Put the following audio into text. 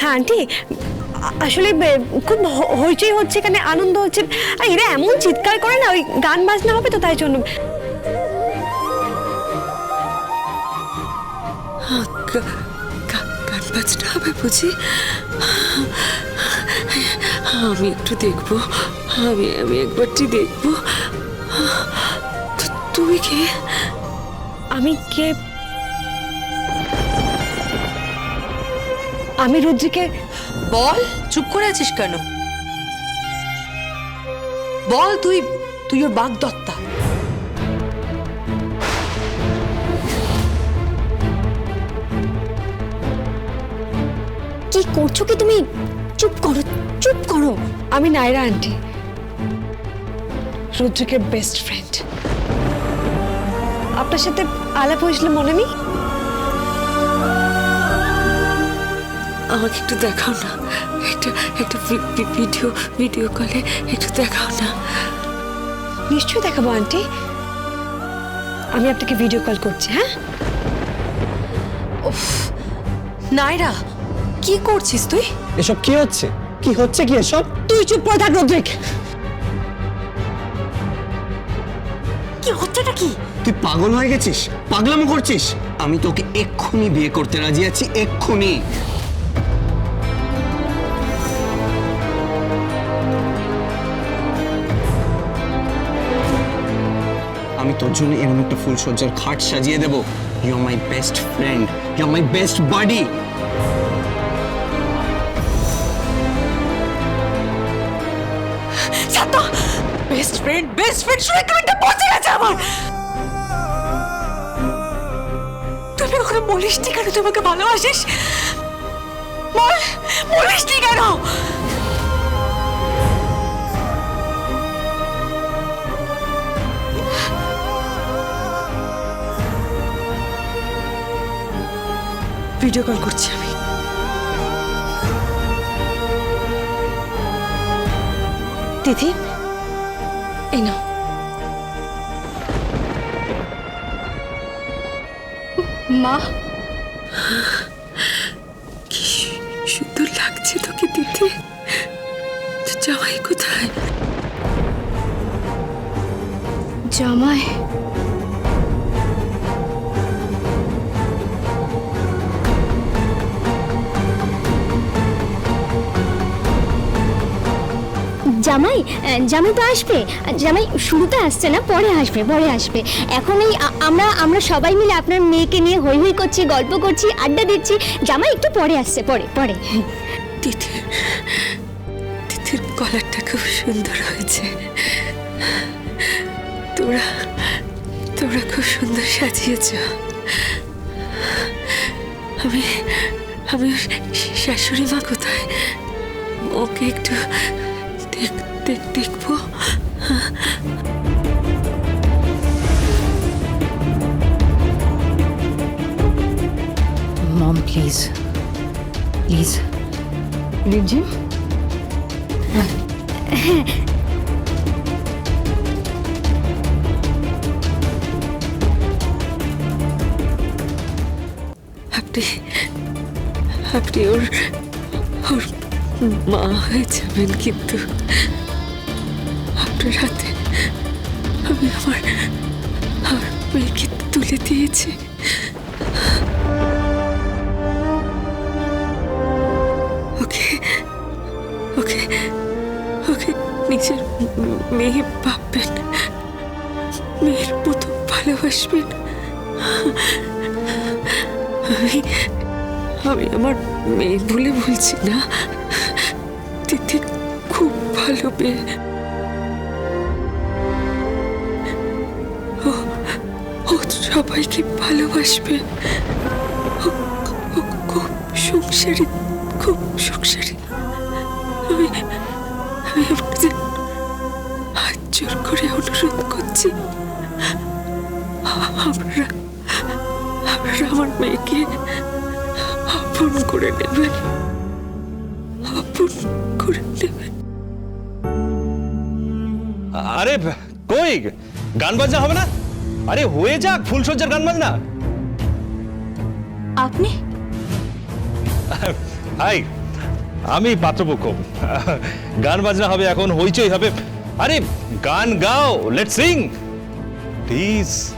হ্যাঁ আন্টি, আসলে খুব হইচই হচ্ছে, এখানে আনন্দ হচ্ছে, আর এরা এমন চিৎকার করে না, ওই গান বাজনা হবে তো তাই জন্য। গান বাজনা হবে বুঝি? আমি একটু দেখবো, আমি একবারটি দেখবো। তুমি কে? আমি কে? আমি রুদ্রিকে। বল, চুপ করে আছিস কেন? বল, তুই ওর বাগদত্তা। কি করছো কি তুমি? চুপ করো, চুপ করো। আমি নায়রা আন্টি, রুদ্রিকের বেস্ট ফ্রেন্ড। আপনার সাথে আলাপ হয়েছিল মনে নেই? আমাকে একটু দেখাও না, একটা ভিডিও কলে একটু দেখাও না। নিশ্চয়ই দেখাবো আন্টি, আমি আপনাকে ভিডিও কল করছি। হ্যাঁ। উফ, নায়রা, কি করছিস তুই? এসব কি হচ্ছে? কি হচ্ছে কি এসব? তুই চুপ করে থাক রুদ্রিক। কি হচ্ছেটা কি? তুই পাগল হয়ে গেছিস? পাগলামো করছিস? আমি তোকে এক্ষুনি বিয়ে করতে রাজি আছি, এক্ষুনি। আমি তোর জন্য এরকম একটা ফুলসজ্জার খাট সাজিয়ে দেব। You are my best friend, you are my best buddy. Best friend শুনে কেমনটা পচে গেছে আমার। তুমি ওখানে বলিসনি কেন তোমাকে ভালোবাসিস? বলিসনি কেন? ভিডিও কল করছি আমি। দিদি, এই নাও। মা, কি সুন্দর লাগছে তোকে দিতে। জামাই কোথায়? জামাই? জামাই জামাই তো আসবে, জামাই শুরুতে আসছে না, পরে আসবে। এখন এই আমরা সবাই মিলে আপনার মেয়েকে নিয়ে হই হই করছি, গল্প করছি, আড্ডা দিচ্ছি। জামাই একটু পরে আসছে, পরে। তিথির কলারটা খুব সুন্দর হয়েছে। তোরা খুব সুন্দর সাজিয়েছ। আমি শাশুড়ি মা কোথায়? ওকে একটু দেখবো। মম প্লিজ রিমঝিম, আপনি ওর মা হয়ে যাবেন, কিন্তু আপনার হাতে আমি আমার মেয়েকে তুলে দিয়েছি। ওকে নিজের মেয়ে ভাববেন, মেয়ের মতো ভালোবাসবেন। আমি আমার মেয়ে বলে বলছি না, তিথি খুব ভালো মেয়ে। ও সবাইকে ভালোবাসবে। ও খুব সংসারী। আমি আপনাদের হাত জোর করে অনুরোধ করছি, আপনারা আমার মেয়েকে আপন করে নেবেন। আরে কই গান বাজনা হবে না? আরে হয়ে যাক ফুলসজ্জার গান বাজনা। আপনি? হাই, আমি পাত্রপক্ষ। গান বাজনা হবে এখন, হইচই হবে। আরে গান গাও, লেটস সিং প্লিজ।